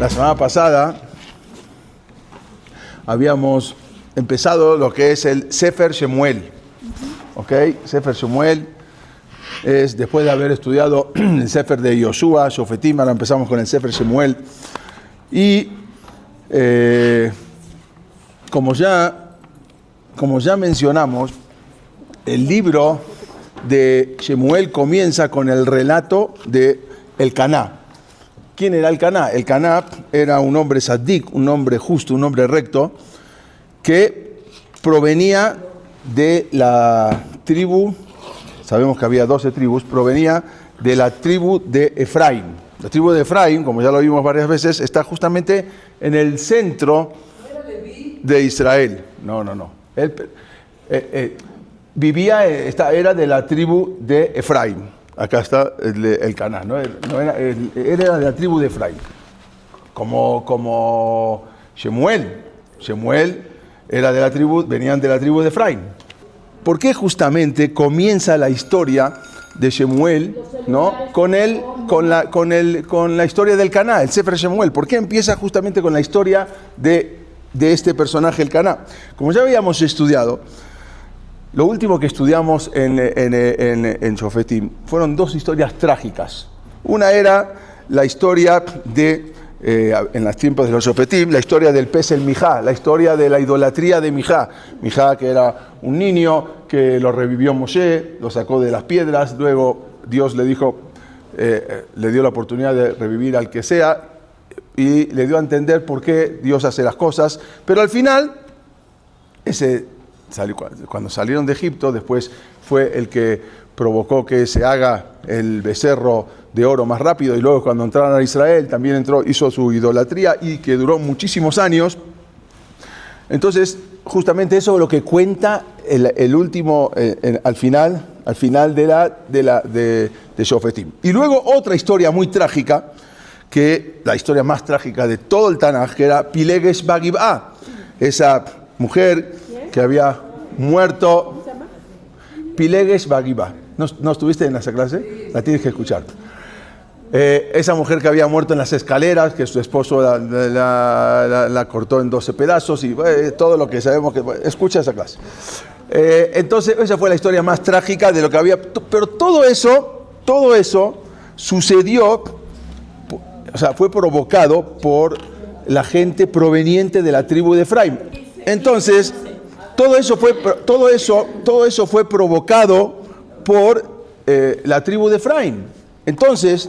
La semana pasada habíamos empezado lo que es el Sefer Shemuel. ¿Ok? Sefer Shemuel es después de haber estudiado el Sefer de Yoshua, Shofetim, ahora empezamos con el Sefer Shemuel. Y como ya mencionamos, el libro de Shemuel comienza con el relato de Elcaná. ¿Quién era Elcaná? Elcaná era un hombre sadik, un hombre justo, un hombre recto, que provenía de la tribu, sabemos que había 12 tribus, provenía de la tribu de Efraín. La tribu de Efraín, como ya lo vimos varias veces, está justamente en el centro de Israel. No. Él era de la tribu de Efraín. Acá está el Caná, ¿no? Era de la tribu de Efraín. Como Shemuel. Shemuel venían de la tribu de Efraín. ¿Por qué justamente comienza la historia de Shemuel, ¿no? con la historia del Caná, el Sefer Shemuel? ¿Por qué empieza justamente con la historia de este personaje, el Caná? Como ya habíamos estudiado, lo último que estudiamos en Shofetim fueron dos historias trágicas. Una era la historia en los tiempos de los Shofetim, la historia del pez el Mijá, la historia de la idolatría de Mijá. Mijá, que era un niño que lo revivió Moshe, lo sacó de las piedras, luego Dios le dijo, le dio la oportunidad de revivir al que sea y le dio a entender por qué Dios hace las cosas, pero al final cuando salieron de Egipto, después fue el que provocó que se haga el becerro de oro más rápido, y luego cuando entraron a Israel también hizo su idolatría y que duró muchísimos años. Entonces, justamente eso es lo que cuenta el último, al final de Shofetim. Y luego otra historia muy trágica, que la historia más trágica de todo el Tanaj, que era Pileges Bagibá, esa mujer que había muerto. Pileges Bagibá. ¿No estuviste en esa clase? La tienes que escuchar. Esa mujer que había muerto en las escaleras, que su esposo la cortó en 12 pedazos y todo lo que sabemos que... Escucha esa clase. Entonces, esa fue la historia más trágica de lo que había... Pero todo eso sucedió, o sea, fue provocado por la gente proveniente de la tribu de Efraín. Entonces, todo eso fue provocado por la tribu de Efraín. Entonces,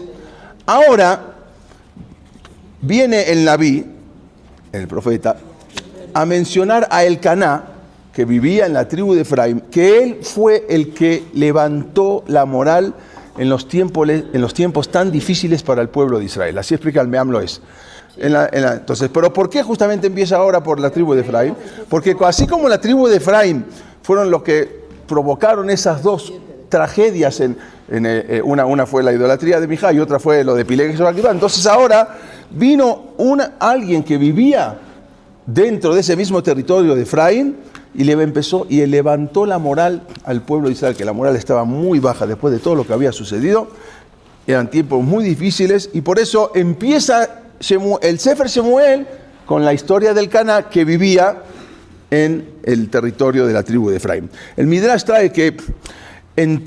ahora viene el Nabí, el profeta, a mencionar a Elcaná, que vivía en la tribu de Efraín, que él fue el que levantó la moral en los tiempos tan difíciles para el pueblo de Israel. Así explica el Meam Loes. Entonces, pero ¿por qué justamente empieza ahora por la tribu de Efraín? Porque así como la tribu de Efraín fueron los que provocaron esas dos tragedias, una fue la idolatría de Mijá y otra fue lo de Pileges Bagibá. Entonces ahora vino alguien que vivía dentro de ese mismo territorio de Efraín y levantó la moral al pueblo de Israel, que la moral estaba muy baja después de todo lo que había sucedido. Eran tiempos muy difíciles y por eso empieza el Sefer Shemuel con la historia del Caná, que vivía en el territorio de la tribu de Efraín. El Midrash trae que en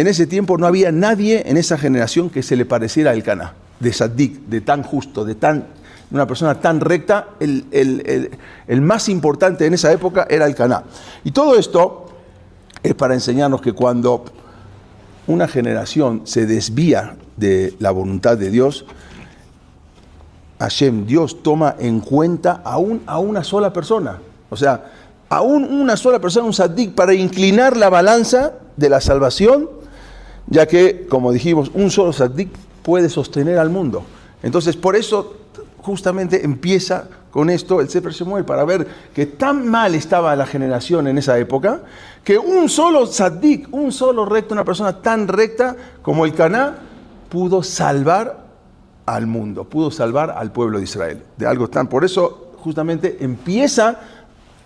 ese tiempo no había nadie en esa generación que se le pareciera a Elcaná, de sadik, de tan justo, una persona tan recta. El más importante en esa época era Elcaná. Y todo esto es para enseñarnos que cuando una generación se desvía de la voluntad de Dios, Dios toma en cuenta a una sola persona. O sea, aún una sola persona, un sadik, para inclinar la balanza de la salvación, ya que, como dijimos, un solo sadik puede sostener al mundo. Entonces, por eso justamente empieza con esto el Sefer Shemuel, para ver que tan mal estaba la generación en esa época, que un solo sadik, un solo recto, una persona tan recta como el Caná, pudo salvar al mundo, pudo salvar al pueblo de Israel de algo tan... Por eso justamente empieza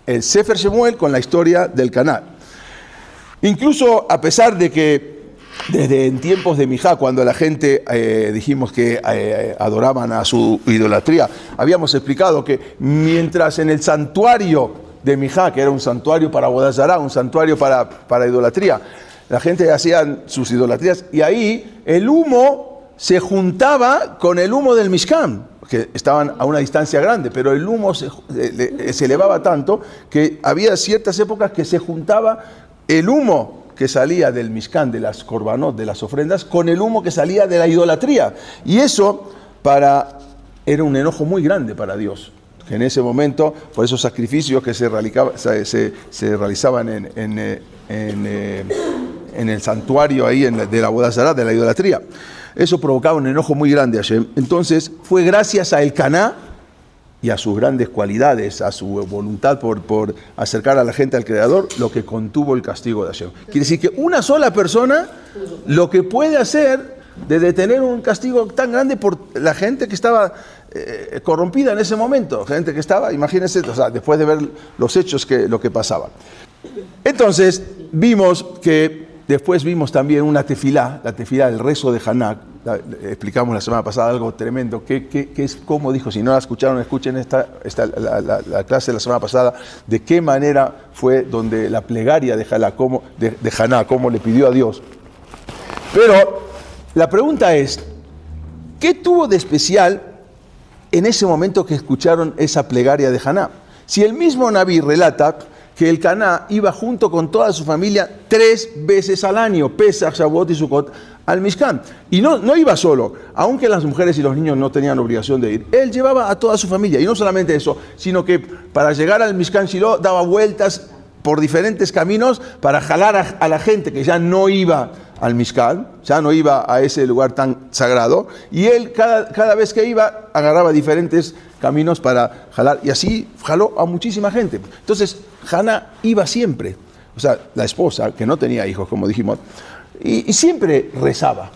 el Sefer Shemuel con la historia del Caná. Incluso a pesar de que desde en tiempos de Mijá, cuando la gente dijimos que adoraban a su idolatría, habíamos explicado que mientras en el santuario de Mijá, que era un santuario para Avodah Zará, un santuario para idolatría, la gente hacía sus idolatrías y ahí el humo se juntaba con el humo del Mishkan, que estaban a una distancia grande, pero el humo se elevaba tanto que había ciertas épocas que se juntaba el humo que salía del Mishkan, de las korbanot, de las ofrendas, con el humo que salía de la idolatría. Y eso era un enojo muy grande para Dios, que en ese momento, por esos sacrificios que se realizaban en el santuario ahí de la Avodah Zará, de la idolatría, eso provocaba un enojo muy grande a Hashem. Entonces fue gracias a Elcaná y a sus grandes cualidades, a su voluntad por acercar a la gente al Creador, lo que contuvo el castigo de Hashem. Quiere decir que una sola persona lo que puede hacer de detener un castigo tan grande por la gente que estaba corrompida en ese momento, gente que estaba, imagínense, o sea, después de ver los hechos, lo que pasaba. Entonces después vimos también una tefilá, la tefilá del rezo de Haná. Explicamos la semana pasada algo tremendo, que es como dijo, si no la escucharon, escuchen la clase de la semana pasada, de qué manera fue donde la plegaria de Haná, cómo le pidió a Dios. Pero la pregunta es, ¿qué tuvo de especial en ese momento que escucharon esa plegaria de Haná? Si el mismo Naví relata que Elcaná iba junto con toda su familia 3 veces al año, Pesach, Shavuot y Sukkot, al Mishkan. Y no iba solo, aunque las mujeres y los niños no tenían obligación de ir. Él llevaba a toda su familia, y no solamente eso, sino que para llegar al Mishkan Shiloh daba vueltas por diferentes caminos para jalar a la gente que ya no iba al Mishkan, ya no iba a ese lugar tan sagrado, y él cada vez que iba agarraba diferentes caminos para jalar, y así jaló a muchísima gente. Entonces Haná iba siempre, o sea, la esposa, que no tenía hijos, como dijimos, y siempre rezaba.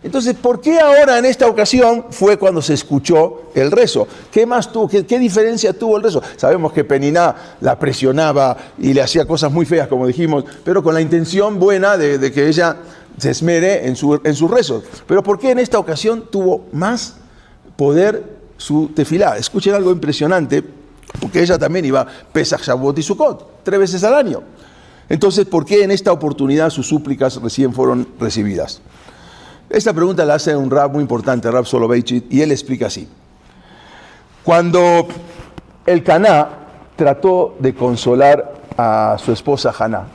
Entonces, ¿por qué ahora en esta ocasión fue cuando se escuchó el rezo? ¿Qué más tuvo? ¿Qué diferencia tuvo el rezo? Sabemos que Peniná la presionaba y le hacía cosas muy feas, como dijimos, pero con la intención buena de que ella se esmere en sus rezos. Pero ¿por qué en esta ocasión tuvo más poder su tefilá? Escuchen algo impresionante, porque ella también iba Pesach, Shavuot y Sukkot 3 veces al año. Entonces, ¿por qué en esta oportunidad sus súplicas recién fueron recibidas? Esta pregunta la hace un rab muy importante, Rab Soloveitchik, y él explica así. Cuando Elcaná trató de consolar a su esposa Haná,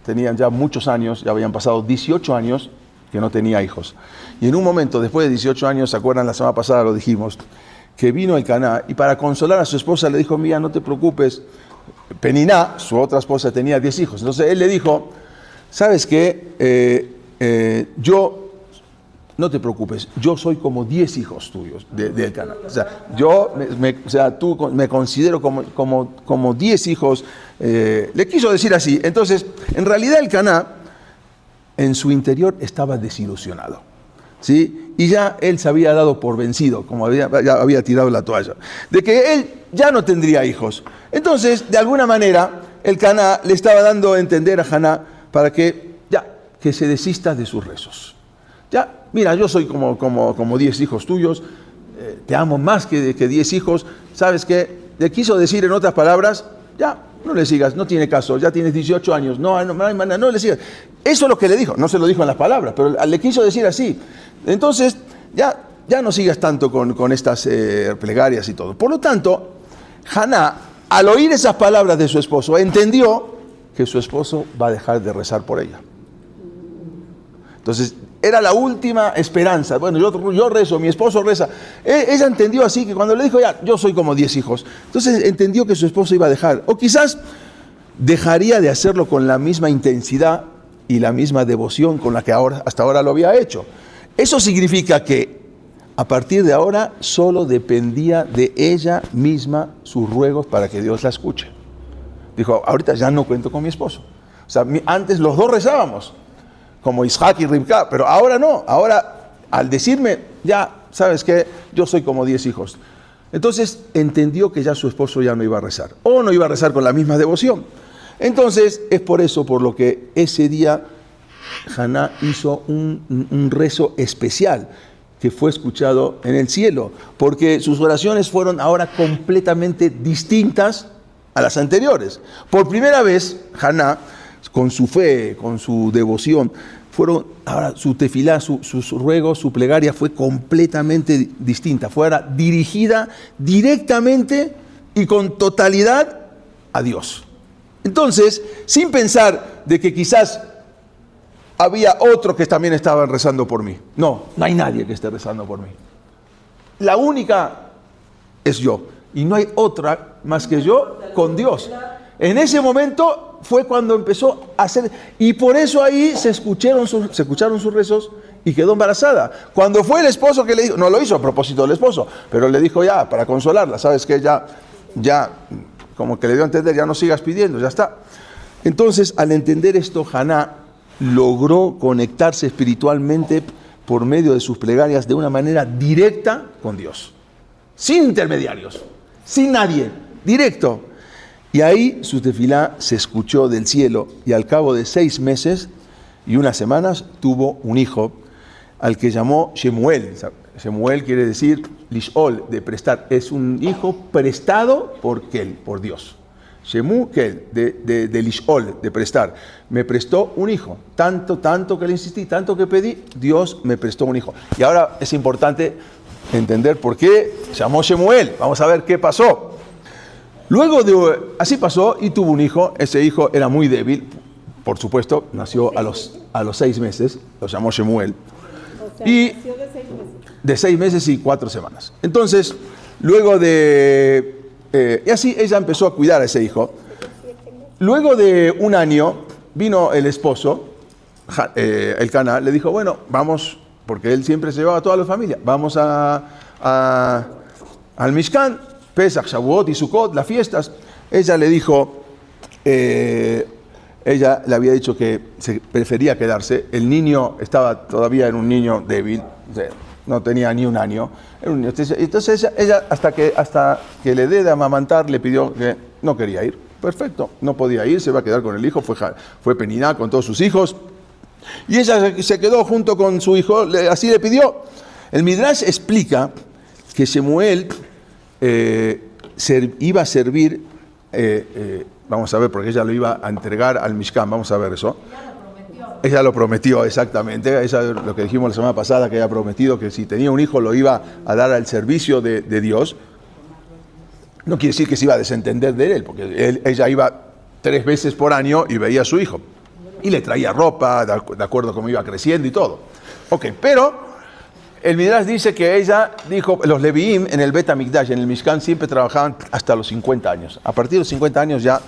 tenían ya muchos años, ya habían pasado 18 años que no tenía hijos. Y en un momento, después de 18 años, ¿se acuerdan? La semana pasada lo dijimos, que vino Elcaná y para consolar a su esposa le dijo, mira, no te preocupes. Peniná, su otra esposa, tenía 10 hijos. Entonces él le dijo, ¿sabes qué? No te preocupes, yo soy como 10 hijos tuyos de Elcaná. O sea, tú me considero como 10 hijos. Le quiso decir así. Entonces, en realidad Elcaná, en su interior, estaba desilusionado, ¿sí? Y ya él se había dado por vencido, como ya había tirado la toalla, de que él ya no tendría hijos. Entonces, de alguna manera, Elcaná le estaba dando a entender a Haná para que se desista de sus rezos. Ya, mira, yo soy como 10 hijos tuyos, te amo más que 10 hijos, ¿sabes qué? Le quiso decir en otras palabras, ya, no le sigas, no tiene caso, ya tienes 18 años, no le sigas. Eso es lo que le dijo, no se lo dijo en las palabras, pero le quiso decir así. Entonces, ya no sigas tanto con estas plegarias y todo. Por lo tanto, Haná, al oír esas palabras de su esposo, entendió que su esposo va a dejar de rezar por ella. Entonces, era la última esperanza. Bueno, yo rezo, mi esposo reza. Ella entendió así que cuando le dijo, yo soy como 10 hijos. Entonces entendió que su esposo iba a dejar. O quizás dejaría de hacerlo con la misma intensidad y la misma devoción con la que hasta ahora lo había hecho. Eso significa que a partir de ahora solo dependía de ella misma sus ruegos para que Dios la escuche. Dijo, ahorita ya no cuento con mi esposo. O sea, antes los dos rezábamos, como Isaac y Rivka, pero ahora no. Ahora, al decirme, ¿sabes qué? Yo soy como 10 hijos. Entonces, entendió que ya su esposo ya no iba a rezar. O no iba a rezar con la misma devoción. Entonces, es por eso por lo que ese día Haná hizo un rezo especial que fue escuchado en el cielo, porque sus oraciones fueron ahora completamente distintas a las anteriores. Por primera vez, Haná, con su fe, con su devoción, ahora su tefilá, sus ruegos, su plegaria fue completamente distinta, fue ahora dirigida directamente y con totalidad a Dios. Entonces, sin pensar de que quizás había otro que también estaban rezando por mí. No hay nadie que esté rezando por mí. La única es yo. Y no hay otra más que yo con Dios. En ese momento fue cuando empezó a hacer, y por eso ahí se escucharon sus rezos y quedó embarazada. Cuando fue el esposo que le dijo, no lo hizo a propósito del esposo, pero le dijo ya, para consolarla, ¿sabes qué? Ya, como que le dio a entender, ya no sigas pidiendo, ya está. Entonces, al entender esto, Haná logró conectarse espiritualmente por medio de sus plegarias de una manera directa con Dios. Sin intermediarios, sin nadie, directo. Y ahí su tefilá se escuchó del cielo y al cabo de 6 meses y unas semanas tuvo un hijo al que llamó Shemuel. Shemuel quiere decir lishol, de prestar. Es un hijo prestado por Kel, por Dios. Shemu Kel, de lishol, de prestar. Me prestó un hijo. Tanto que le insistí, tanto que pedí, Dios me prestó un hijo. Y ahora es importante entender por qué llamó Shemuel. Vamos a ver qué pasó. Luego así pasó y tuvo un hijo. Ese hijo era muy débil, por supuesto, nació a los 6 meses, lo llamó Shemuel. O sea, Y nació de 6 meses. de 6 meses y 4 semanas. Entonces, luego y así ella empezó a cuidar a ese hijo. Luego de un año, vino el esposo, el Caná, le dijo, bueno, vamos, porque él siempre se llevaba a toda la familia, vamos al Mishkan, Pesach, Shavuot y Sukkot, las fiestas. Ella le dijo, ella le había dicho que se prefería quedarse. El niño estaba todavía en un niño débil, o sea, no tenía ni un año. Era un niño. Entonces ella hasta que le dé de amamantar, le pidió que no quería ir. Perfecto, no podía ir, se va a quedar con el hijo. Fue Peniná con todos sus hijos. Y ella se quedó junto con su hijo, así le pidió. El Midrash explica que Shemuel iba a servir, vamos a ver, porque ella lo iba a entregar al Mishkan, vamos a ver eso. Ella lo prometió, exactamente. Ella, lo que dijimos la semana pasada, que había prometido que si tenía un hijo lo iba a dar al servicio de Dios. No quiere decir que se iba a desentender de él, porque ella iba 3 veces por año y veía a su hijo. Y le traía ropa, de acuerdo a cómo iba creciendo y todo. Ok, pero el Midrash dice que ella dijo, los Leviim en el Bet HaMikdash, en el Mishkan, siempre trabajaban hasta los 50 años. A partir de los 50 años ya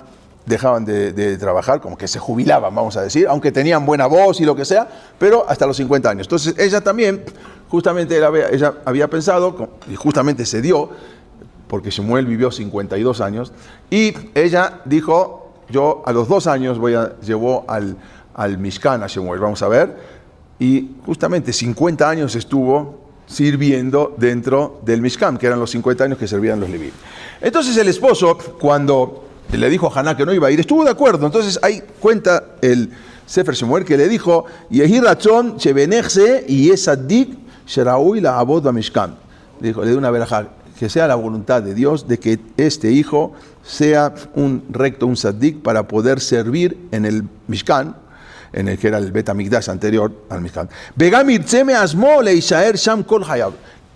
dejaban de trabajar, como que se jubilaban, vamos a decir, aunque tenían buena voz y lo que sea, pero hasta los 50 años. Entonces ella también, justamente ella había pensado, y justamente se dio, porque Shemuel vivió 52 años, y ella dijo, yo a los 2 años llevó al Mishkan a Shemuel, vamos a ver, y justamente 50 años estuvo sirviendo dentro del Mishkan, que eran los 50 años que servían los Leví. Entonces el esposo, cuando le dijo a Haná que no iba a ir, estuvo de acuerdo. Entonces ahí cuenta el Sefer Shemuel que le dijo, Yehi Rachon shebenechse y esadik sheraui la abod bamishkan. Le dio una verajá, que sea la voluntad de Dios de que este hijo sea un recto, un sadik, para poder servir en el Mishkan, en el que era el Bet HaMikdash anterior al Mishkan.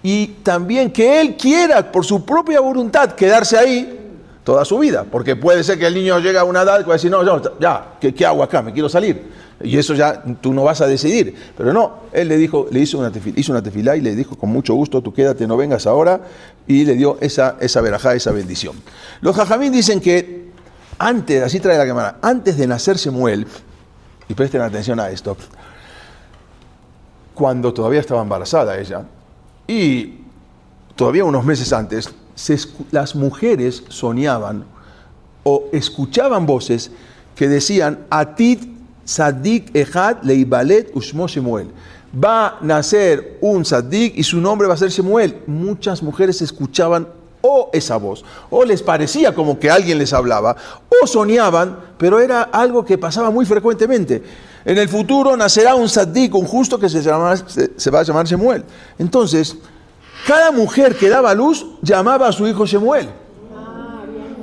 Y también que él quiera, por su propia voluntad, quedarse ahí toda su vida. Porque puede ser que el niño llegue a una edad que va a decir, no, ¿qué hago acá? Me quiero salir. Y eso ya tú no vas a decidir. Pero no, él le hizo una tefilá y le dijo, con mucho gusto, tú quédate, no vengas ahora. Y le dio esa verajá, esa bendición. Los jajamín dicen que antes, así trae la cámara, antes de nacer Shemuel, y presten atención a esto, cuando todavía estaba embarazada ella, y todavía unos meses antes, las mujeres soñaban o escuchaban voces que decían, Atid Sadik Ejad Leibalet Ushmo Shemuel. Va a nacer un Sadik y su nombre va a ser Shemuel. Muchas mujeres escuchaban o esa voz, o les parecía como que alguien les hablaba, o soñaban, pero era algo que pasaba muy frecuentemente. En el futuro nacerá un tzaddik, un justo que se va a llamar Shemuel. Entonces, cada mujer que daba luz llamaba a su hijo Shemuel.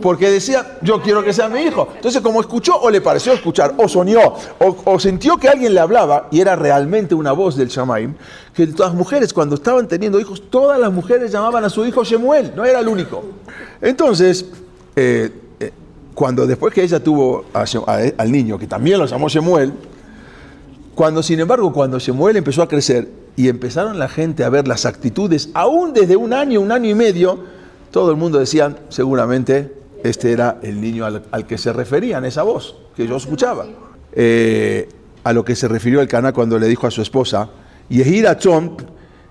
Porque decía, yo quiero que sea mi hijo. Entonces, como escuchó o le pareció escuchar, o soñó, o sintió que alguien le hablaba, y era realmente una voz del Shamaim, que las mujeres cuando estaban teniendo hijos, todas las mujeres llamaban a su hijo Shemuel, no era el único. Entonces, cuando después que ella tuvo al niño, que también lo llamó Shemuel, sin embargo, cuando Shemuel empezó a crecer, y empezaron la gente a ver las actitudes, aún desde un año y medio, todo el mundo decía, seguramente, este era el niño al que se referían, esa voz que yo escuchaba. A lo que se refirió el Caná cuando le dijo a su esposa, Yehi Ratzon,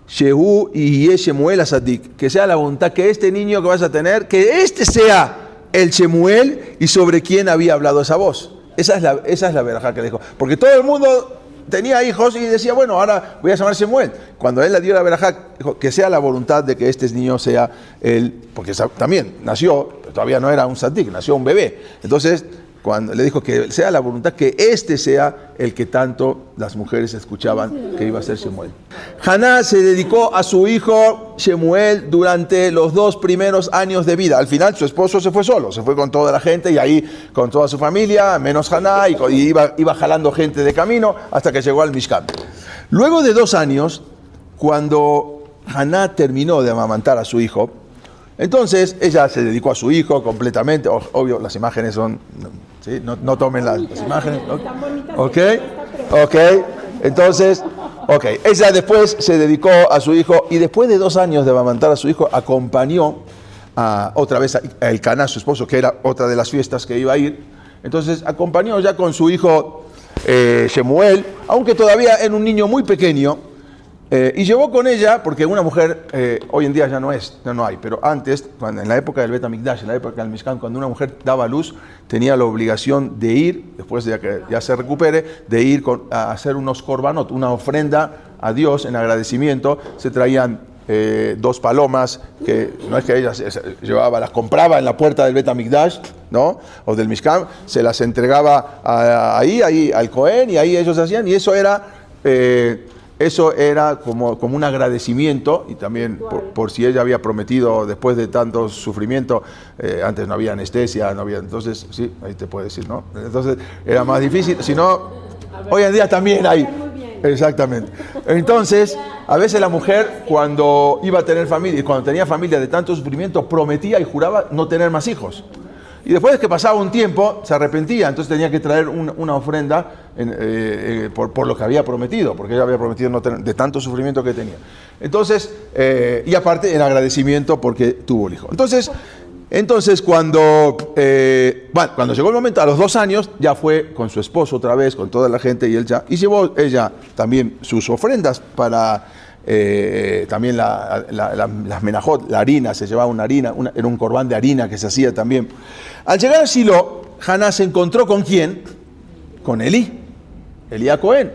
Shehu y Shemuel Asadik, que sea la voluntad que este niño que vas a tener, que este sea el Shemuel y sobre quien había hablado esa voz. Esa es la verajá que le dijo. Porque todo el mundo tenía hijos y decía, bueno, ahora voy a llamar Shemuel. Cuando él le dio la verajá, dijo que sea la voluntad de que este niño sea él, porque también nació, todavía no era un tzaddik, nació un bebé. Entonces, cuando le dijo que sea la voluntad que este sea el que tanto las mujeres escuchaban que iba a ser Shemuel. Haná se dedicó a su hijo Shemuel durante los 2 primeros años de vida. Al final su esposo se fue solo, se fue con toda la gente y ahí con toda su familia, menos Haná, y iba jalando gente de camino hasta que llegó al Mishkan. Luego de 2 años, cuando Haná terminó de amamantar a su hijo, entonces ella se dedicó a su hijo completamente. Obvio, las imágenes son... ¿sí? No tomen las imágenes. ¿Ok? Entonces, ella después se dedicó a su hijo y después de 2 años de amamantar a su hijo, acompañó otra vez a el Caná, su esposo, que era otra de las fiestas que iba a ir. Entonces, acompañó ya con su hijo Shemuel, aunque todavía era un niño muy pequeño. Y llevó con ella, porque una mujer hoy en día ya no hay, pero antes, en la época del Bet HaMikdash, en la época del Mishkan, cuando una mujer daba luz, tenía la obligación de ir, después de que ya se recupere, de ir a hacer unos korbanot, una ofrenda a Dios en agradecimiento. Se traían 2 palomas, que no es que ella llevaba, las compraba en la puerta del Bet HaMikdash, ¿no? O del Mishkan, se las entregaba ahí al Cohen, y ahí ellos hacían, y eso era como un agradecimiento, y también por si ella había prometido, después de tanto sufrimiento, antes no había anestesia, entonces, sí, ahí te puedo decir, ¿no? Entonces era más difícil, si no, hoy en día también hay. Exactamente. Entonces, a veces la mujer, cuando iba a tener familia, y cuando tenía familia de tanto sufrimiento, prometía y juraba no tener más hijos. Y después de que pasaba un tiempo, se arrepentía, entonces tenía que traer una ofrenda por lo que había prometido, porque ella había prometido no tener, de tanto sufrimiento que tenía. Entonces, y aparte en agradecimiento porque tuvo el hijo. Entonces cuando llegó el momento, a los 2 años, ya fue con su esposo otra vez, con toda la gente, y llevó ella también sus ofrendas para... también las menajot, la harina, se llevaba una harina, era un corbán de harina que se hacía también. Al llegar a Silo, Haná se encontró ¿con quién? Con Elí Cohen.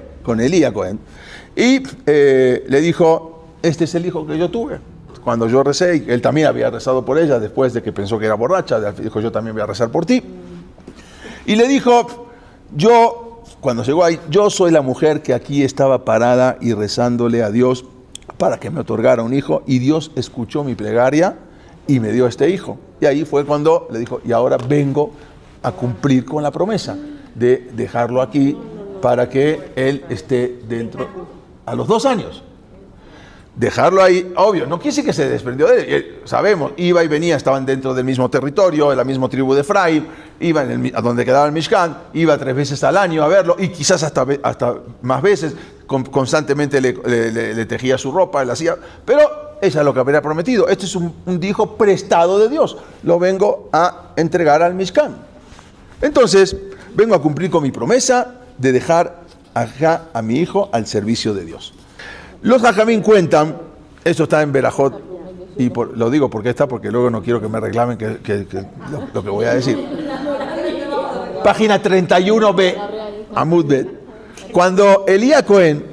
Y le dijo, este es el hijo que yo tuve. Cuando yo recé, él también había rezado por ella, después de que pensó que era borracha, dijo, yo también voy a rezar por ti. Y le dijo, cuando llegó ahí, yo soy la mujer que aquí estaba parada y rezándole a Dios para que me otorgara un hijo, y Dios escuchó mi plegaria y me dio este hijo. Y ahí fue cuando le dijo, y ahora vengo a cumplir con la promesa de dejarlo aquí para que él esté dentro a los 2 años. Dejarlo ahí, obvio, no quiere decir que se desprendió de él, sabemos, iba y venía, estaban dentro del mismo territorio, de la misma tribu de Efraín, iba a donde quedaba el Mishkan, iba 3 veces al año a verlo, y quizás hasta más veces, constantemente le tejía su ropa, le hacía, pero ella lo que había prometido, este es un hijo prestado de Dios, lo vengo a entregar al Mishkan. Entonces, vengo a cumplir con mi promesa de dejar a mi hijo al servicio de Dios. Los Jajamín cuentan, esto está en Berajot, y lo digo porque luego no quiero que me reclamen lo que voy a decir. Página 31b, Amud Bet. Cuando Elías Cohen,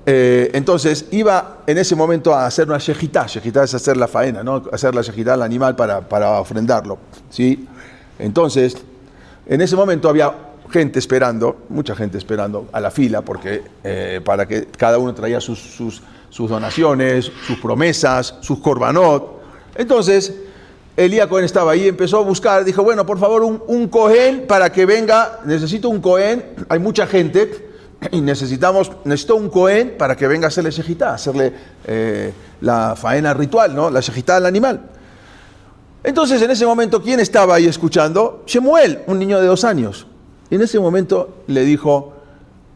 entonces, iba en ese momento a hacer una shejitá. Shejitá es hacer la faena, ¿no? Hacer la shejitá al animal para ofrendarlo, ¿sí? Entonces, en ese momento gente esperando, mucha gente esperando a la fila, porque para que cada uno traía sus donaciones, sus promesas, sus korbanot. Entonces, Elías Cohen estaba ahí, empezó a buscar, dijo, bueno, por favor, un Cohen para que venga, necesito un Cohen, hay mucha gente, y necesito un Cohen para que venga a hacerle shejitá, hacerle la faena ritual, ¿no? La shejitá al animal. Entonces, en ese momento, ¿quién estaba ahí escuchando? Shemuel, un niño de 2 años. Y en ese momento le dijo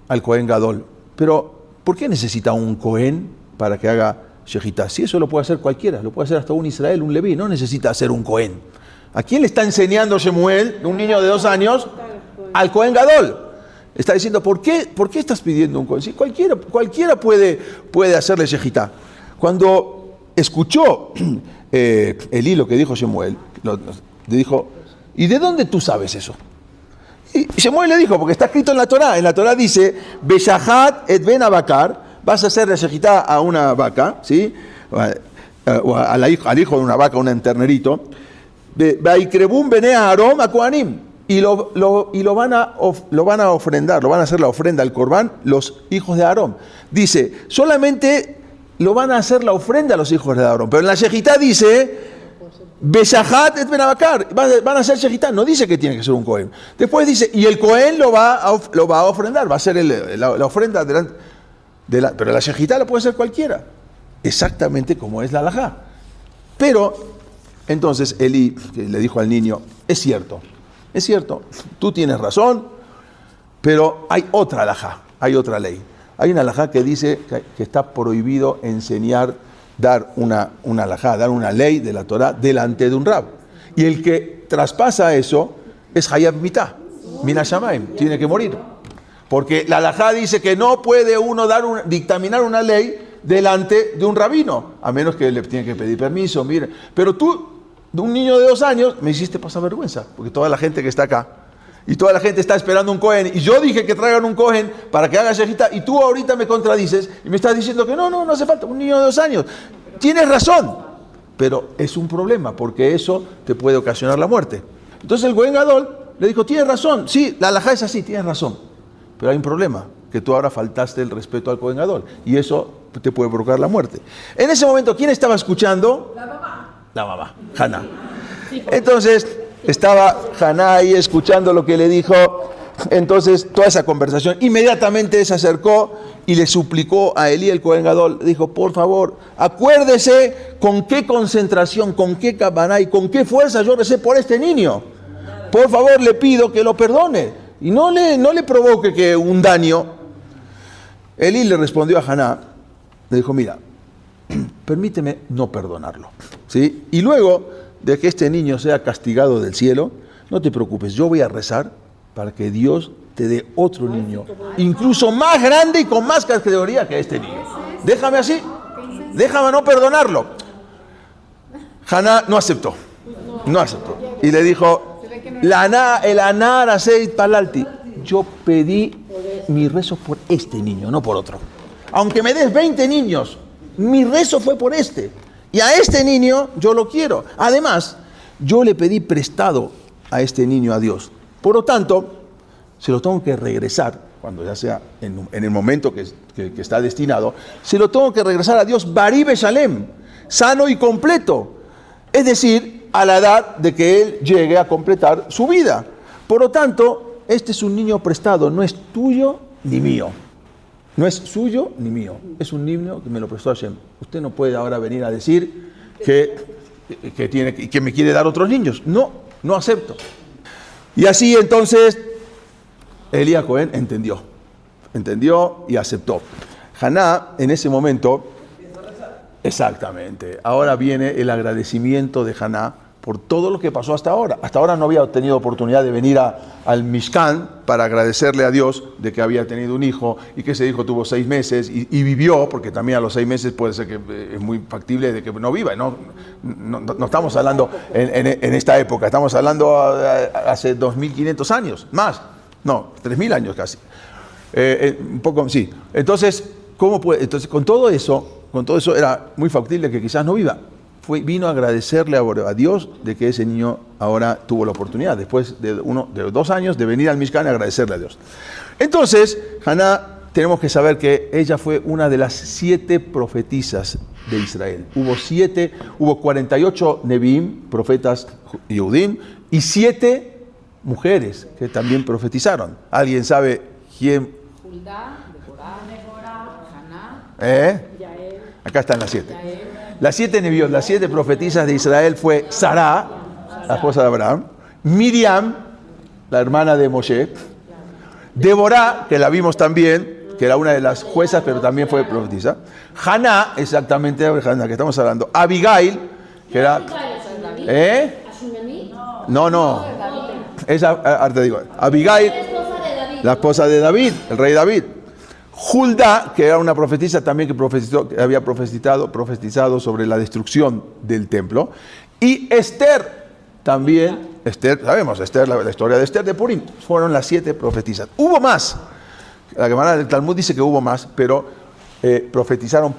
al Cohen Gadol, pero ¿por qué necesita un Cohen para que haga shejitá? Si eso lo puede hacer cualquiera, lo puede hacer hasta un Israel, un Leví, no necesita hacer un Cohen. ¿A quién le está enseñando Shemuel, un niño de 2 años? Al Cohen Gadol. Está diciendo, ¿por qué estás pidiendo un Cohen? Si cualquiera puede hacerle shejitá. Cuando escuchó Elí lo que dijo Shemuel, le dijo, ¿y de dónde tú sabes eso? Y Shemuel le dijo, porque está escrito en la Torá dice, Beshahat et ben abakar, vas a hacer la shejitá a una vaca, ¿sí? O al hijo de una vaca, un ternerito, Vaikrebum bene Aarón a Kohanim, y lo van a ofrendar, lo van a hacer la ofrenda al Corbán los hijos de Aarón. Dice, solamente lo van a hacer la ofrenda a los hijos de Aarón, pero en la shejitá dice, Beshahat et ben abakar, van a hacer shejitá, no dice que tiene que ser un Cohen. Después dice, y el Cohen lo va a ofrendar, va a ser la ofrenda delante pero la shejitá la puede hacer cualquiera, exactamente como es la halajá. Pero entonces Elí le dijo al niño, es cierto, tú tienes razón, pero hay otra halajá, hay otra ley. Hay una halajá que dice que está prohibido enseñar, dar una halajá, dar una ley de la Torá delante de un rab. Y el que traspasa eso es Hayab Mitá, Min Hashamayim, tiene que morir. Porque la halajá dice que no puede uno dictaminar una ley delante de un rabino, a menos que le tiene que pedir permiso, mire. Pero tú, de un niño de 2 años, me hiciste pasar vergüenza, porque toda la gente que está acá, y toda la gente está esperando un Cohen, y yo dije que traigan un Cohen para que haga shejitá, y tú ahorita me contradices, y me estás diciendo que no hace falta, un niño de 2 años. Tienes razón, pero es un problema, porque eso te puede ocasionar la muerte. Entonces el Cohen Gadol le dijo, tienes razón, sí, la halajá es así, tienes razón, pero hay un problema, que tú ahora faltaste el respeto al Cohen Gadol, y eso te puede provocar la muerte. En ese momento, ¿quién estaba escuchando? La mamá, Haná. Entonces, estaba Haná ahí escuchando lo que le dijo. Entonces, toda esa conversación, inmediatamente se acercó y le suplicó a Elí el Cohen Gadol. Dijo, por favor, acuérdese con qué concentración, con qué kabaná y con qué fuerza yo recé por este niño. Por favor, le pido que lo perdone y no le provoque que un daño. Elí le respondió a Haná, le dijo, mira, permíteme no perdonarlo, ¿sí? Y luego de que este niño sea castigado del cielo, no te preocupes, yo voy a rezar para que Dios te dé otro niño, incluso más grande y con más categoría que este niño. Déjame así, déjame no perdonarlo. Haná no aceptó. Y le dijo, el anar aceit palalti, yo pedí mi rezo por este niño, no por otro. Aunque me des 20 niños, mi rezo fue por este. Y a este niño yo lo quiero. Además, yo le pedí prestado a este niño a Dios. Por lo tanto, se lo tengo que regresar, cuando ya sea en el momento que está destinado, se lo tengo que regresar a Dios, Bari Beshalem, sano y completo. Es decir, a la edad de que él llegue a completar su vida. Por lo tanto, este es un niño prestado, no es tuyo ni mío. No es suyo ni mío, es un niño que me lo prestó Hashem. Usted no puede ahora venir a decir que me quiere dar otros niños. No acepto. Y así entonces Elías Cohen entendió y aceptó. Haná en ese momento, exactamente, ahora viene el agradecimiento de Haná por todo lo que pasó hasta ahora. Hasta ahora no había tenido oportunidad de venir al Mishkan para agradecerle a Dios de que había tenido un hijo y que ese hijo tuvo 6 meses y vivió, porque también a los 6 meses puede ser que es muy factible de que no viva. No estamos hablando en esta época, estamos hablando hace 2500 años, más, 3000 años casi. Un poco, sí. Entonces, ¿cómo puede? Entonces, con todo eso era muy factible que quizás no viva. vino a agradecerle a Dios de que ese niño ahora tuvo la oportunidad, después de 2 años, de venir al Mishkan y agradecerle a Dios. Entonces, Haná, tenemos que saber que ella fue una de las 7 profetisas de Israel. Hubo 48 Nevi'im, profetas Yehudim, y 7 mujeres que también profetizaron. ¿Alguien sabe quién? Huldá, Deborah, Haná, Yael. Acá están las 7. Las 7 Neviot, las 7 profetisas de Israel fue Sará, la esposa de Abraham, Miriam, la hermana de Moshe, Deborah, que la vimos también, que era una de las juezas, pero también fue profetisa. Haná, exactamente de Haná que estamos hablando. Abigail, que era... No. Esa, ahora te digo. Abigail, la esposa de David, el rey David. Huldá, que era una profetisa también que había profetizado sobre la destrucción del templo. Y Esther, también, sabemos, la historia de Esther de Purim, fueron las 7 profetisas. Hubo más. La Gemara del Talmud dice que hubo más, pero profetizaron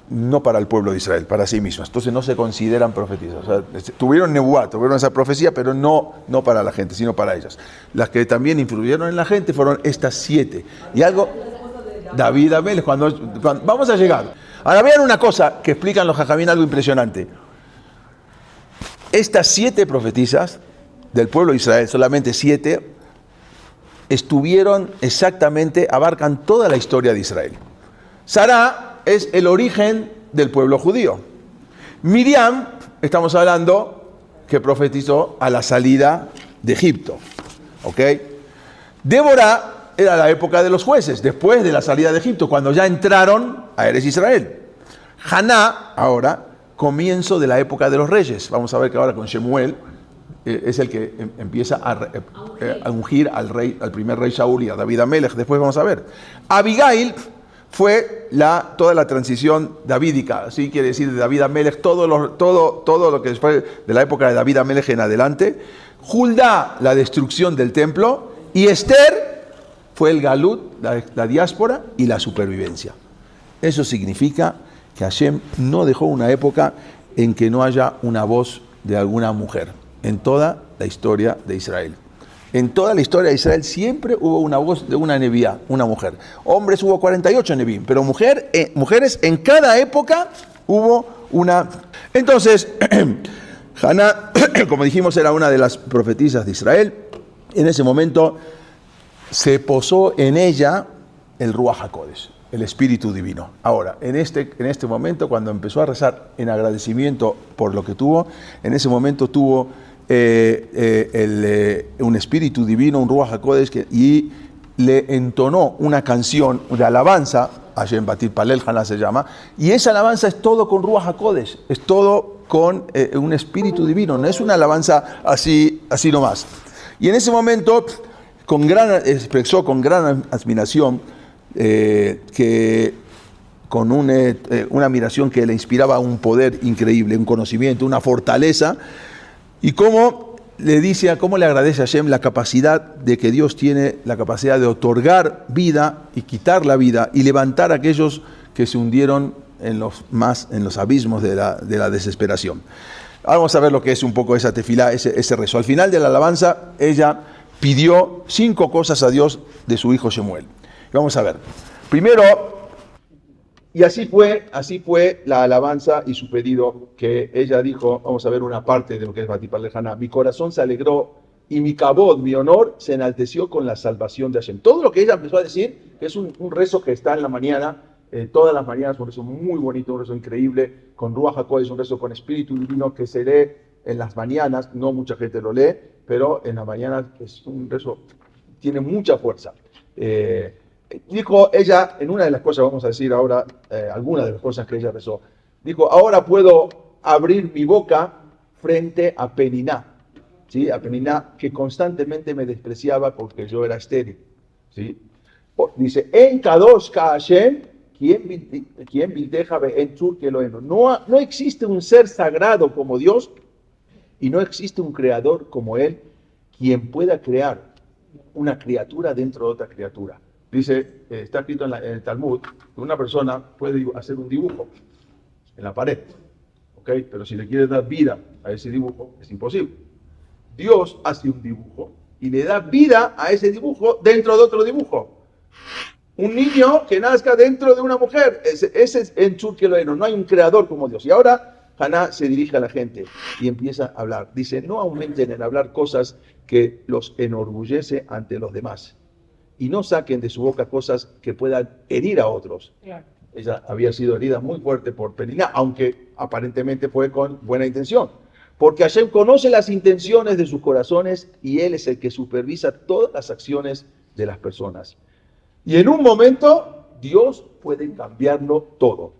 no para el pueblo de Israel, para sí mismas. Entonces no se consideran profetisas. O sea, tuvieron nebuá, tuvieron esa profecía, pero no para la gente, sino para ellas. Las que también influyeron en la gente fueron estas 7. Y algo, David Amelech, cuando vamos a llegar. Ahora vean una cosa que explican los jajamín, algo impresionante. Estas 7 profetisas del pueblo de Israel, solamente 7, abarcan toda la historia de Israel. Sará es el origen del pueblo judío. Miriam, estamos hablando que profetizó a la salida de Egipto. ¿Ok? Débora era la época de los jueces, después de la salida de Egipto, cuando ya entraron a Eretz Israel. Haná, ahora, comienzo de la época de los reyes. Vamos a ver que ahora con Shemuel es el que empieza a ungir al primer rey Shaul y a David Amelech. Después vamos a ver. Abigail fue toda la transición davídica, ¿sí? Quiere decir de David Amelech, todo lo que después de la época de David Amelech en adelante. Huldá, la destrucción del templo. Y Esther fue el galut, la diáspora y la supervivencia. Eso significa que Hashem no dejó una época en que no haya una voz de alguna mujer. En toda la historia de Israel. En toda la historia de Israel siempre hubo una voz de una neviá, una mujer. Hombres hubo 48 neviim, pero mujeres en cada época hubo una. Entonces, Haná, como dijimos, era una de las profetisas de Israel. En ese momento se posó en ella el Ruach HaKodesh, el Espíritu Divino. Ahora, en este momento, cuando empezó a rezar en agradecimiento por lo que tuvo, en ese momento tuvo un espíritu divino, un Ruach HaKodesh, y le entonó una canción de alabanza, Hashem Batir Palel Haná se llama, y esa alabanza es todo con Ruach HaKodesh, es todo con un espíritu divino, no es una alabanza así nomás. Y en ese momento expresó con gran admiración, con una admiración que le inspiraba un poder increíble, un conocimiento, una fortaleza. Y cómo le agradece a Hashem la capacidad de que Dios tiene la capacidad de otorgar vida y quitar la vida y levantar a aquellos que se hundieron en los abismos de la desesperación. Vamos a ver lo que es un poco esa tefilá, ese rezo. Al final de la alabanza, ella pidió 5 cosas a Dios de su hijo Shemuel. Y vamos a ver. Primero, y así fue la alabanza y su pedido, que ella dijo, vamos a ver una parte de lo que es Batipar Lejana. Mi corazón se alegró y mi kabod, mi honor, se enalteció con la salvación de Hashem. Todo lo que ella empezó a decir, que es un rezo que está en la mañana, todas las mañanas, un rezo muy bonito, un rezo increíble, con Ruach HaKodesh, un rezo con espíritu divino que se lee en las mañanas. No mucha gente lo lee, pero en las mañanas es un rezo, tiene mucha fuerza. Dijo ella, en una de las cosas, vamos a decir ahora, algunas de las cosas que ella rezó, dijo, ahora puedo abrir mi boca frente a Peniná, ¿sí? A Peniná, que constantemente me despreciaba porque yo era estéril, ¿sí? Dice, en Kadosh Hashem, quien bildeja en Tzur que lo no existe un ser sagrado como Dios y no existe un creador como Él, quien pueda crear una criatura dentro de otra criatura. Dice, está escrito en el Talmud, que una persona puede hacer un dibujo en la pared, ¿ok? Pero si le quieres dar vida a ese dibujo, es imposible. Dios hace un dibujo y le da vida a ese dibujo dentro de otro dibujo. Un niño que nazca dentro de una mujer, ese es en Churkeloeno, no hay un creador como Dios. Y ahora Haná se dirige a la gente y empieza a hablar. Dice, no aumenten en hablar cosas que los enorgullece ante los demás. Y no saquen de su boca cosas que puedan herir a otros. Claro. Ella había sido herida muy fuerte por Peniná, aunque aparentemente fue con buena intención. Porque Hashem conoce las intenciones de sus corazones y Él es el que supervisa todas las acciones de las personas. Y en un momento Dios puede cambiarlo todo.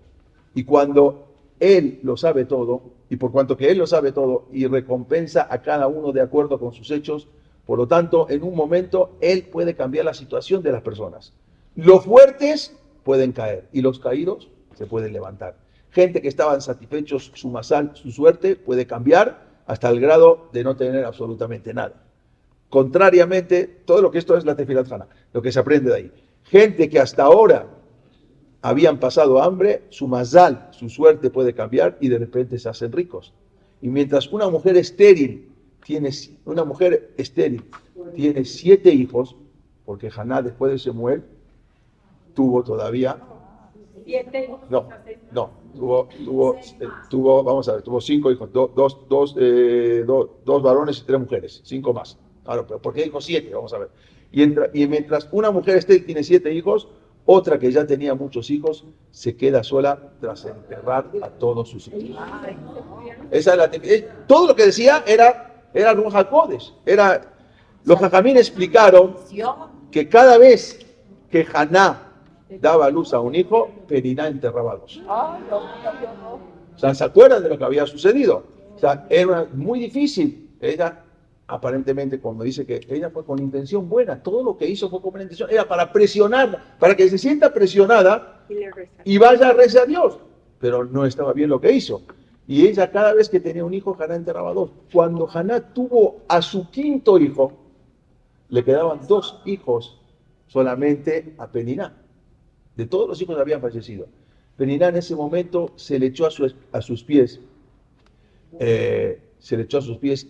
Y cuando Él lo sabe todo, y por cuanto que Él lo sabe todo y recompensa a cada uno de acuerdo con sus hechos, por lo tanto, en un momento Él puede cambiar la situación de las personas. Los fuertes pueden caer y los caídos se pueden levantar. Gente que estaban satisfechos, su masal, su suerte puede cambiar hasta el grado de no tener absolutamente nada. Contrariamente, todo lo que esto es la Tefilat Haná, lo que se aprende de ahí. Gente que hasta ahora habían pasado hambre, su masal, su suerte puede cambiar y de repente se hacen ricos. Y mientras una mujer estéril tiene 7 hijos, porque Haná después de Shemuel tuvo todavía... tuvo 5 hijos, dos varones y 3 mujeres, 5 más. Claro, pero ¿por qué dijo 7? Vamos a ver. Y mientras una mujer estéril tiene 7 hijos, otra que ya tenía muchos hijos se queda sola tras enterrar a todos sus hijos. Esa es todo lo que decía era Ruach HaKodesh. Los Jajamín explicaron que cada vez que Haná daba a luz a un hijo, Peniná enterraba a 2. O sea, ¿se acuerdan de lo que había sucedido? O sea, era muy difícil. Ella, aparentemente, cuando dice que ella fue con intención buena, todo lo que hizo fue con buena intención, era para presionarla, para que se sienta presionada y vaya a rezar a Dios. Pero no estaba bien lo que hizo. Y ella, cada vez que tenía un hijo, Haná enterraba 2. Cuando Haná tuvo a su 5.º hijo, le quedaban 2 hijos solamente a Peniná. De todos los hijos habían fallecido. Peniná en ese momento se le echó a sus pies.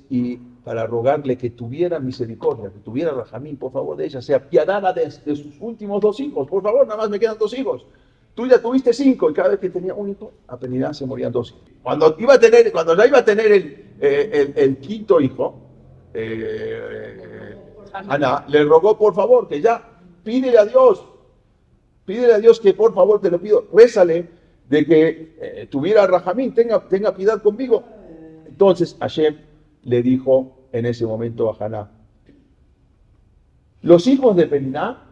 Y para rogarle que tuviera misericordia, que tuviera rajamín, por favor, de ella, se apiadara de sus últimos 2 hijos. Por favor, nada más me quedan 2 hijos. Tú ya tuviste 5 y cada vez que tenía un hijo, a Peniná se morían 2 hijos. Cuando ya iba a tener el 5.º hijo, Haná le rogó, por favor, que ya pídele a Dios que por favor te lo pido, rézale de que tuviera rajamín, tenga piedad conmigo. Entonces Hashem le dijo en ese momento a Haná, los hijos de Peniná,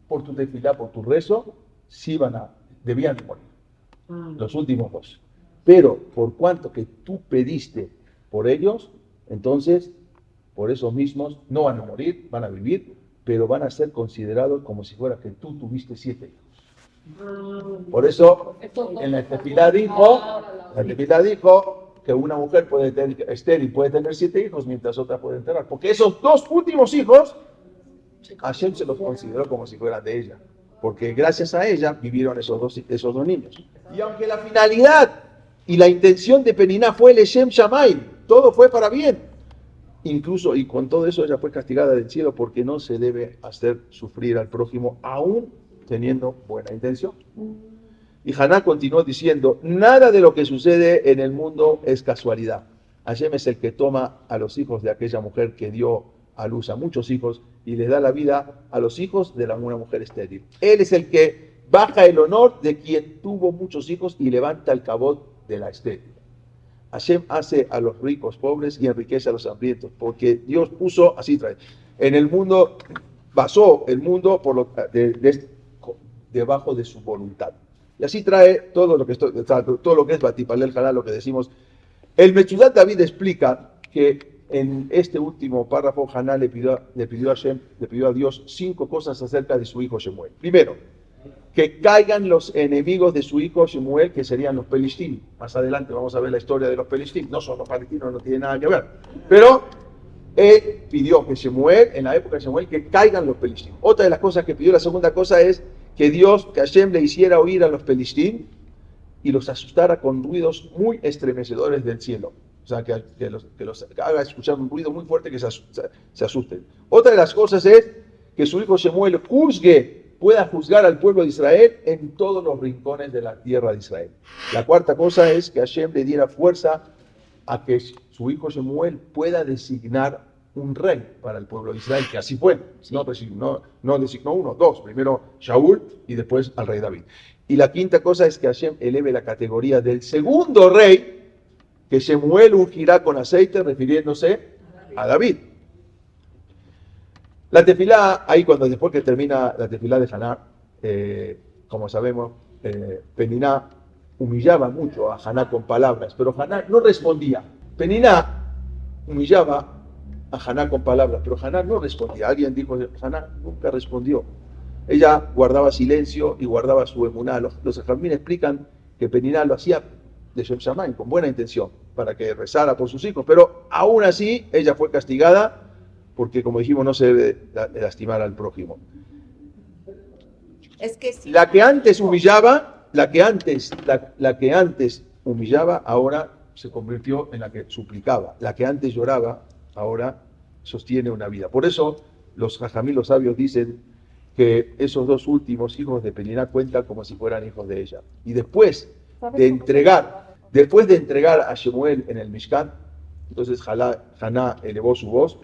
por tu tefilá, por tu rezo, sí debían de morir, los últimos 2. Pero por cuanto que tú pediste por ellos, entonces por esos mismos no van a morir, van a vivir, pero van a ser considerados como si fuera que tú tuviste 7 hijos. Por eso en la tefilá dijo que una mujer estéril puede tener 7 hijos mientras otra puede enterrar, porque esos 2 últimos hijos Hashem se los consideró como si fueran de ella, porque gracias a ella vivieron esos dos niños. Y aunque la finalidad y la intención de Peniná fue el Shem Shamayim, todo fue para bien. Incluso, y con todo eso, ella fue castigada del cielo porque no se debe hacer sufrir al prójimo, aún teniendo buena intención. Y Haná continuó diciendo, nada de lo que sucede en el mundo es casualidad. Hashem es el que toma a los hijos de aquella mujer que dio a luz a muchos hijos y les da la vida a los hijos de una mujer estéril. Él es el que baja el honor de quien tuvo muchos hijos y levanta el cabot de la estéril. Hashem hace a los ricos pobres y enriquece a los hambrientos, porque Dios puso, así trae, en el mundo, basó el mundo debajo de su voluntad. Y así trae todo lo que es Batipalel Haná, lo que decimos. El Mechudat David explica que en este último párrafo Haná le pidió a Dios 5 cosas acerca de su hijo Shemuel. Primero, que caigan los enemigos de su hijo Shemuel, que serían los Pelishtim. Más adelante vamos a ver la historia de los Pelishtim. No son los palestinos, no tiene nada que ver. Pero él pidió que Shemuel, en la época de Shemuel, que caigan los Pelishtim. Otra de las cosas que pidió, la segunda cosa es que Hashem le hiciera oír a los Pelishtim y los asustara con ruidos muy estremecedores del cielo. O sea, que los haga escuchar un ruido muy fuerte que se asusten. Otra de las cosas es que su hijo Shemuel pueda juzgar al pueblo de Israel en todos los rincones de la tierra de Israel. La cuarta cosa es que Hashem le diera fuerza a que su hijo Shemuel pueda designar un rey para el pueblo de Israel, que así fue. No designó uno, dos. Primero Shaul y después al rey David. Y la quinta cosa es que Hashem eleve la categoría del segundo rey, que Shemuel ungirá con aceite, refiriéndose a David. La tefilá, ahí después que termina la tefilá de Haná, como sabemos, Peniná humillaba mucho a Haná con palabras, pero Haná no respondía. Peniná humillaba a Haná con palabras, pero Haná no respondía. Alguien dijo, Haná nunca respondió. Ella guardaba silencio y guardaba su emuná. Los jajamim explican que Peniná lo hacía de Shem Shamayim, con buena intención, para que rezara por sus hijos, pero aún así ella fue castigada porque, como dijimos, no se debe lastimar al prójimo. Es que sí. La que antes humillaba, ahora se convirtió en la que suplicaba. La que antes lloraba, ahora sostiene una vida. Por eso los jajamí, los sabios, dicen que esos dos últimos hijos de Peniná cuentan como si fueran hijos de ella. Y después de entregar a Shemuel en el Mishkan, entonces Haná elevó su voz.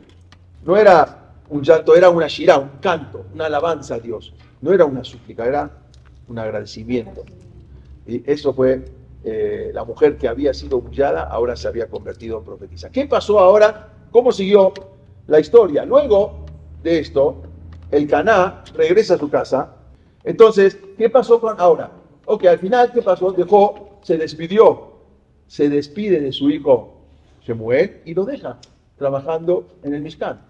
No era un llanto, era una shirá, un canto, una alabanza a Dios. No era una súplica, era un agradecimiento. Y eso fue la mujer que había sido humillada, ahora se había convertido en profetisa. ¿Qué pasó ahora? ¿Cómo siguió la historia? Luego de esto, el Caná regresa a su casa. Entonces, ¿qué pasó ahora? Ok, al final, ¿qué pasó? Se despide de su hijo Shemuel y lo deja trabajando en el Mishkan.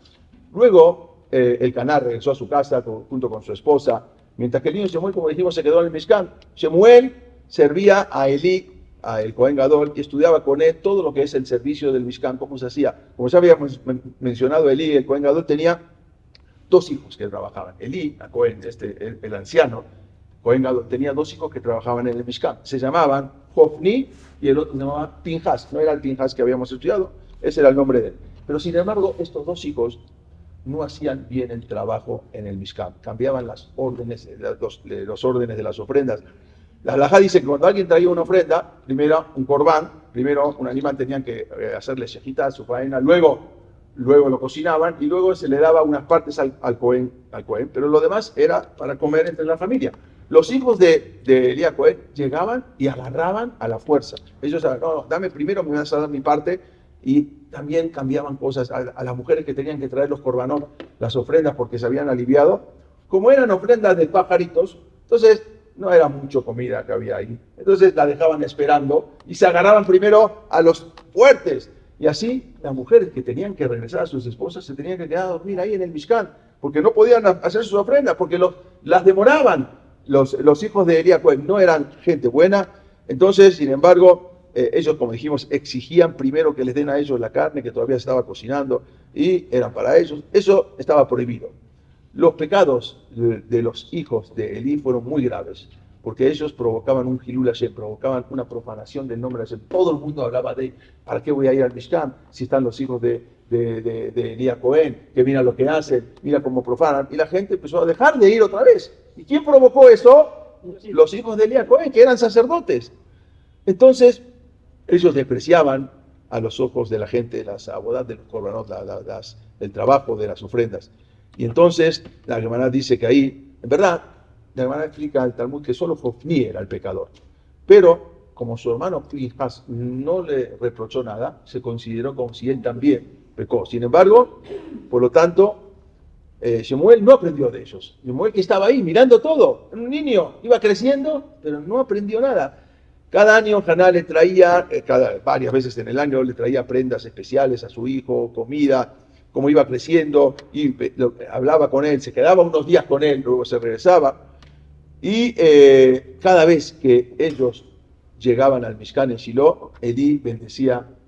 Luego, el Caná regresó a su casa junto con su esposa, mientras que el niño Shemuel, como dijimos, se quedó en el Mishkan. Shemuel servía a Elí, a el Cohen Gadol, y estudiaba con él todo lo que es el servicio del Mishkan, cómo se hacía. Como ya habíamos mencionado, Elí, el Cohen Gadol, tenía dos hijos que trabajaban. Elí, a Cohen, el anciano, Cohen Gadol, tenía dos hijos que trabajaban en el Mishkan. Se llamaban Hofni y el otro se llamaba Pinhas. No era el Pinhas que habíamos estudiado, ese era el nombre de él. Pero sin embargo, estos dos hijos no hacían bien el trabajo en el Mishkan. Cambiaban las órdenes, los órdenes de las ofrendas. La halajá dice que cuando alguien traía una ofrenda, primero un corbán, primero un animal tenían que hacerle shejitá, su faena, luego lo cocinaban y luego se le daba unas partes al Cohen, pero lo demás era para comer entre la familia. Los hijos de Elías Cohen llegaban y agarraban a la fuerza. Ellos, no, dame primero, me vas a dar mi parte, y también cambiaban cosas a las mujeres que tenían que traer los corbanot, las ofrendas, porque se habían aliviado. Como eran ofrendas de pajaritos, entonces no era mucho comida que había ahí. Entonces la dejaban esperando y se agarraban primero a los fuertes. Y así las mujeres que tenían que regresar a sus esposas se tenían que quedar a dormir ahí en el Mishkan, porque no podían hacer sus ofrendas, porque las demoraban. Los hijos de Elías Cohen no eran gente buena. Entonces, sin embargo, ellos, como dijimos, exigían primero que les den a ellos la carne que todavía estaba cocinando y eran para ellos. Eso estaba prohibido. Los pecados de los hijos de Elí fueron muy graves, porque ellos provocaban un Hilul Hashem, provocaban una profanación del nombre de Hashem. Todo el mundo hablaba de, ¿para qué voy a ir al Mishkan si están los hijos de Elías Cohen? Que mira lo que hacen, mira cómo profanan. Y la gente empezó a dejar de ir otra vez. ¿Y quién provocó eso? Los hijos de Elías Cohen, que eran sacerdotes. Entonces, ellos despreciaban a los ojos de la gente las abodas de los korbanot, el trabajo de las ofrendas. Y entonces la Gemara dice que ahí, en verdad, la Gemara explica al Talmud que solo Hofni era el pecador. Pero como su hermano Pinhas no le reprochó nada, se consideró como si él también pecó. Sin embargo, por lo tanto, Shemuel no aprendió de ellos. Shemuel, que estaba ahí mirando todo, un niño, iba creciendo, pero no aprendió nada. Cada año Haná le traía, varias veces en el año, le traía prendas especiales a su hijo, comida, como iba creciendo, y hablaba con él, se quedaba unos días con él, luego se regresaba. Y cada vez que ellos llegaban al Mishkan en Shiloh, Elí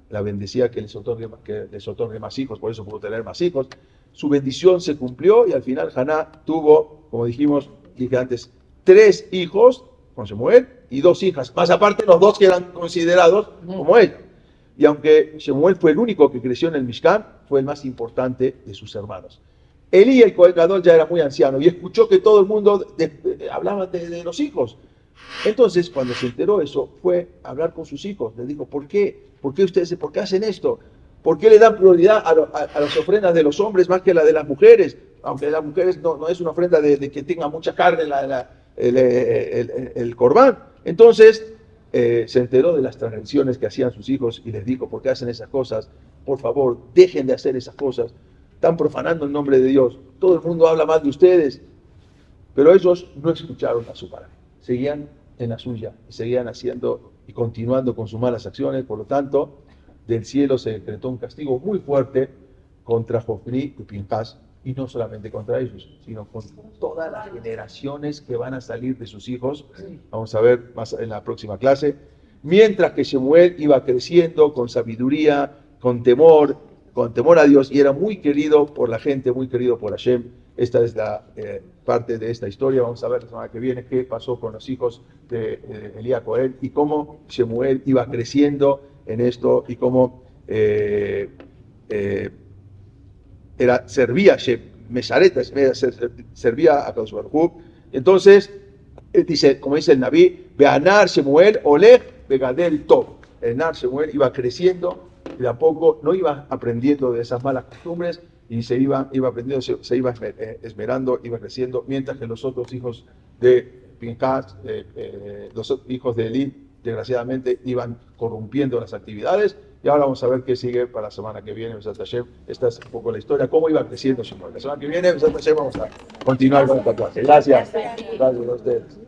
la bendecía que les otorgue más hijos, por eso pudo tener más hijos. Su bendición se cumplió y al final Haná tuvo, como dije antes, 3 hijos con Shemuel y 2 hijas, más aparte los 2 que eran considerados como él. Y aunque Shemuel fue el único que creció en el Mishkan, fue el más importante de sus hermanos. Elí, el Cohen Gadol, ya era muy anciano y escuchó que todo el mundo hablaba de los hijos. Entonces, cuando se enteró eso, fue a hablar con sus hijos. Les dijo, ¿por qué? ¿Por qué ustedes, por qué hacen esto? ¿Por qué le dan prioridad a las ofrendas de los hombres más que la de las mujeres? Aunque las mujeres no es una ofrenda de que tenga mucha carne el corbán. Entonces, se enteró de las transgresiones que hacían sus hijos y les dijo, ¿por qué hacen esas cosas? Por favor, dejen de hacer esas cosas. Están profanando el nombre de Dios. Todo el mundo habla mal de ustedes. Pero ellos no escucharon a su padre. Seguían en la suya y seguían haciendo y continuando con sus malas acciones. Por lo tanto, del cielo se decretó un castigo muy fuerte contra Jofni y Pinhas, y no solamente contra ellos, sino con todas las generaciones que van a salir de sus hijos. Vamos a ver más en la próxima clase. Mientras que Shemuel iba creciendo con sabiduría, con temor a Dios, y era muy querido por la gente, muy querido por Hashem. Esta es la parte de esta historia. Vamos a ver la semana que viene qué pasó con los hijos de Elías Cohen y cómo Shemuel iba creciendo en esto y cómo servía servía a Kadosh Baruj Hu. Entonces, dice, como dice el Naví, Beanar Shemuel Oleg Begadel Tov. El Nar Shemuel iba creciendo y de a poco no iba aprendiendo de esas malas costumbres y se iba aprendiendo, se iba esmerando, iba creciendo, mientras que los otros hijos de Pinhas, los hijos de Elí, desgraciadamente iban corrompiendo las actividades. Y ahora vamos a ver qué sigue para la semana que viene. Esta es un poco la historia, cómo iba creciendo Shemuel. La semana que viene vamos a continuar con esta clase. Gracias a ustedes.